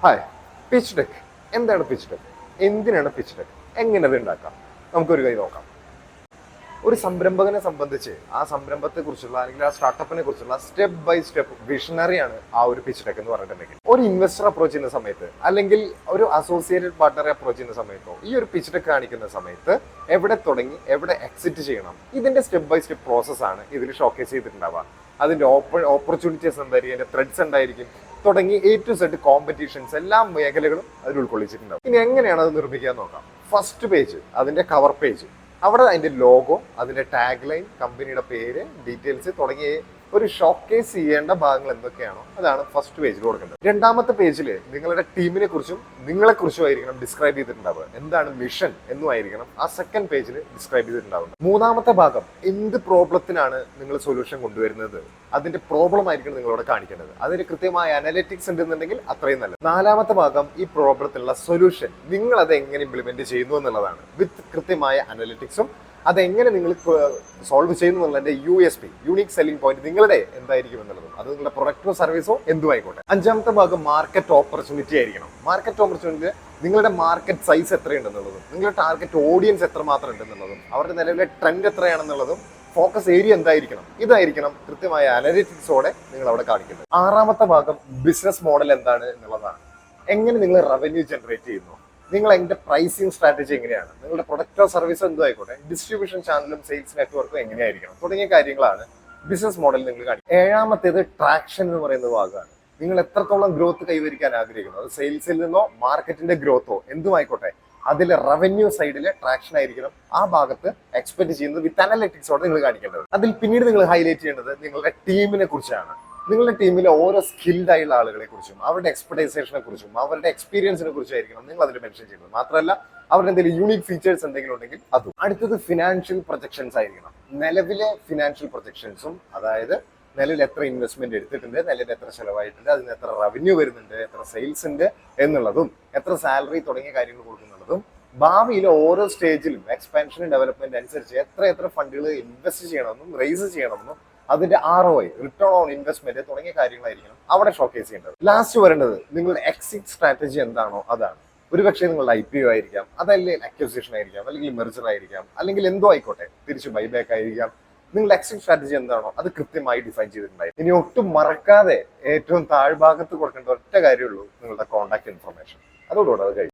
Hi, pitch deck എന്താണ് pitch deck? എന്തിനാണ് pitch deck? എങ്ങനെ അത് ഉണ്ടാക്കാം? നമുക്കൊരു കൈ നോക്കാം. ഒരു സംരംഭകനെ സംബന്ധിച്ച് ആ സംരംഭത്തെ കുറിച്ചുള്ള അല്ലെങ്കിൽ ആ സ്റ്റാർട്ടപ്പിനെ കുറിച്ചുള്ള സ്റ്റെപ്പ് ബൈ സ്റ്റെപ്പ് വിഷണറിയാണ് ആ ഒരു പിച്ച് ഡെക്ക് എന്ന് പറഞ്ഞിട്ടുണ്ടെങ്കിൽ. ഒരു ഇൻവെസ്റ്റർ അപ്രോച്ച് ചെയ്യുന്ന സമയത്ത് അല്ലെങ്കിൽ ഒരു അസോസിയേറ്റഡ് പാർട്ണറെ അപ്രോച്ച് ചെയ്യുന്ന സമയത്തോ ഈ ഒരു പിച്ച് ഡെക്ക് കാണിക്കുന്ന സമയത്ത് എവിടെ തുടങ്ങി എവിടെ എക്സിറ്റ് ചെയ്യണം, ഇതിന്റെ സ്റ്റെപ്പ് ബൈ സ്റ്റെപ്പ് പ്രോസസ്സാണ് ഇതിൽ ഷോക്കേസ് ചെയ്തിട്ടുണ്ടാവുക. അതിന്റെ ഓപ്പർച്യൂണിറ്റീസ് എന്തായിരിക്കും, അതിന്റെ ത്രെഡ്സ് എന്തായിരിക്കും തുടങ്ങി A to Z കോമ്പറ്റീഷൻസ് എല്ലാ മേഖലകളും അതിൽ ഉൾക്കൊള്ളിച്ചിട്ടുണ്ടാവും. ഇനി എങ്ങനെയാണ് അത് നിർമ്മിക്കാൻ നോക്കാം. ഫസ്റ്റ് പേജ്, അതിന്റെ കവർ പേജ്, അവിടെ അതിന്റെ ലോഗോ, അതിന്റെ ടാഗ് ലൈൻ, കമ്പനിയുടെ പേര്, ഡീറ്റെയിൽസ് തുടങ്ങിയ ഒരു ഷോക്കേസ് ചെയ്യേണ്ട ഭാഗങ്ങൾ എന്തൊക്കെയാണോ അതാണ് ഫസ്റ്റ് പേജിൽ കൊടുക്കേണ്ടത്. രണ്ടാമത്തെ പേജിൽ നിങ്ങളുടെ ടീമിനെ കുറിച്ചും നിങ്ങളെ കുറിച്ചും ആയിരിക്കണം ഡിസ്ക്രൈബ് ചെയ്തിട്ടുണ്ടാവുക. എന്താണ് മിഷൻ എന്നുമായിരിക്കണം ആ സെക്കൻഡ് പേജിൽ ഡിസ്ക്രൈബ് ചെയ്തിട്ടുണ്ടാവുന്നത്. മൂന്നാമത്തെ ഭാഗം, എന്ത് പ്രോബ്ലത്തിനാണ് നിങ്ങൾ സൊല്യൂഷൻ കൊണ്ടുവരുന്നത്, അതിന്റെ പ്രോബ്ലം ആയിരിക്കണം നിങ്ങളോട് കാണിക്കേണ്ടത്. അതിന് കൃത്യമായ അനലിറ്റിക്സ് ഉണ്ടെന്നുണ്ടെങ്കിൽ അത്രയും നല്ലത്. നാലാമത്തെ ഭാഗം, ഈ പ്രോബ്ലത്തിനുള്ള സൊല്യൂഷൻ നിങ്ങൾ അത് എങ്ങനെ ഇംപ്ലിമെന്റ് ചെയ്യുന്നു എന്നുള്ളതാണ്. വിത്ത് കൃത്യമായ അനലിറ്റിക്സും അതെങ്ങനെ നിങ്ങൾ സോൾവ് ചെയ്യുന്നു എന്നുള്ളതിന്റെ USP, യൂണിക് സെല്ലിംഗ് പോയിന്റ് നിങ്ങളുടെ എന്തായിരിക്കും എന്നുള്ളതും, അത് നിങ്ങളുടെ പ്രൊഡക്റ്റോ സർവീസോ എന്തുമായിക്കോട്ടെ. അഞ്ചാമത്തെ ഭാഗം മാർക്കറ്റ് ഓപ്പർച്യൂണിറ്റി ആയിരിക്കണം. മാർക്കറ്റ് ഓപ്പർച്യൂണിറ്റി നിങ്ങളുടെ മാർക്കറ്റ് സൈസ് എത്രയുണ്ടെന്നുള്ളതും, നിങ്ങളുടെ ടാർഗറ്റ് ഓഡിയൻസ് എത്രമാത്രം ഉണ്ടെന്നുള്ളതും, അവരുടെ നിലവിലെ ട്രെൻഡ് എത്രയാണെന്നുള്ളതും, ഫോക്കസ് ഏരിയ എന്തായിരിക്കണം, ഇതായിരിക്കണം കൃത്യമായ അനലിറ്റിക്സോടെ നിങ്ങൾ അവിടെ കാണിക്കുന്നത്. ആറാമത്തെ ഭാഗം ബിസിനസ് മോഡൽ എന്താണ് എന്നുള്ളതാണ്. എങ്ങനെ നിങ്ങൾ റവന്യൂ ജനറേറ്റ് ചെയ്യുന്നു, നിങ്ങൾ അതിന്റെ പ്രൈസിങ് സ്ട്രാറ്റജി എങ്ങനെയാണ്, നിങ്ങളുടെ പ്രൊഡക്റ്റോ സർവീസോ എന്തോ ആയിക്കോട്ടെ, ഡിസ്ട്രിബ്യൂഷൻ ചാനലും സെയിൽസ് നെറ്റ്വർക്കും എങ്ങനെയായിരിക്കണം തുടങ്ങിയ കാര്യങ്ങളാണ് ബിസിനസ് മോഡൽ നിങ്ങൾ കാണിക്കുക. ഏഴാമത്തേത് ട്രാക്ഷൻ എന്ന് പറയുന്ന ഭാഗമാണ്. നിങ്ങൾ എത്രത്തോളം ഗ്രോത്ത് കൈവരിക്കാൻ ആഗ്രഹിക്കുന്നു, അത് സെയിൽസിൽ നിന്നോ മാർക്കറ്റിന്റെ ഗ്രോത്തോ എന്തുമായിക്കോട്ടെ, അതിലെ റവന്യൂ സൈഡിലെ ട്രാക്ഷൻ ആയിരിക്കണം ആ ഭാഗത്ത് എക്സ്പെക്ട് ചെയ്യുന്നത് വിത്ത് അനലിറ്റിക്സോടെ നിങ്ങൾ കാണിക്കേണ്ടത്. അതിൽ പിന്നീട് നിങ്ങൾ ഹൈലൈറ്റ് ചെയ്യേണ്ടത് നിങ്ങളുടെ ടീമിനെ കുറിച്ചാണ്. നിങ്ങളുടെ ടീമിലെ ഓരോ സ്കിൽഡ് ആയുള്ള ആളുകളെ കുറിച്ചും അവരുടെ എക്സ്പെർട്ടൈസേഷനെ കുറിച്ചും അവരുടെ എക്സ്പീരിയൻസിനെ കുറിച്ചായിരിക്കണം നിങ്ങൾ അതിൽ മെൻഷൻ ചെയ്യുന്നത്. മാത്രമല്ല അവരുടെ എന്തെങ്കിലും യൂണിക് ഫീച്ചേഴ്സ് എന്തെങ്കിലും ഉണ്ടെങ്കിൽ അതും. അടുത്തത് ഫിനാൻഷ്യൽ പ്രൊജക്ഷൻസ് ആയിരിക്കണം. നിലവിലെ ഫിനാൻഷ്യൽ പ്രൊജക്ഷൻസും, അതായത് നിലവിൽ എത്ര ഇൻവെസ്റ്റ്മെന്റ് എടുത്തിട്ടുണ്ട്, നിലവിൽ എത്ര ചെലവായിട്ടുണ്ട്, അതിന് എത്ര റവന്യൂ വരുന്നുണ്ട്, എത്ര സെയിൽസ് ഉണ്ട് എന്നുള്ളതും, എത്ര സാലറി തുടങ്ങിയ കാര്യങ്ങൾ കൊടുക്കുന്നുള്ളതും, ഭാവിയിലെ ഓരോ സ്റ്റേജിലും എക്സ്പാൻഷൻ ഡെവലപ്മെന്റ് അനുസരിച്ച് എത്ര ഫണ്ടുകൾ ഇൻവെസ്റ്റ് ചെയ്യണമെന്നും റേസ് ചെയ്യണമെന്നും അതിന്റെ ROI, റിട്ടേൺ ഓൺ ഇൻവെസ്റ്റ്മെന്റ് തുടങ്ങിയ കാര്യങ്ങളായിരിക്കണം അവിടെ ഷോക്കേസ് ചെയ്യേണ്ടത്. ലാസ്റ്റ് വരേണ്ടത് നിങ്ങളുടെ എക്സിറ്റ് സ്ട്രാറ്റജി എന്താണോ അതാണ്. ഒരുപക്ഷെ നിങ്ങളുടെ IPO ആയിരിക്കാം, അതല്ലെങ്കിൽ അക്വിസിഷൻ ആയിരിക്കാം, അല്ലെങ്കിൽ മെർജർ ആയിരിക്കാം, അല്ലെങ്കിൽ എന്തോ ആയിക്കോട്ടെ, തിരിച്ച് ബൈബാക്ക് ആയിരിക്കാം. നിങ്ങളുടെ എക്സിറ്റ് സ്ട്രാറ്റജി എന്താണോ അത് കൃത്യമായി ഡിഫൈൻ ചെയ്തിട്ടുണ്ടായി. ഇനി ഒട്ടും മറക്കാതെ ഏറ്റവും താഴ്ഭാഗത്ത് കൊടുക്കേണ്ട ഒറ്റ കാര്യമുള്ളൂ, നിങ്ങളുടെ കോൺടാക്ട് ഇൻഫർമേഷൻ. അതോടുകൂടെ അത് കഴിയും.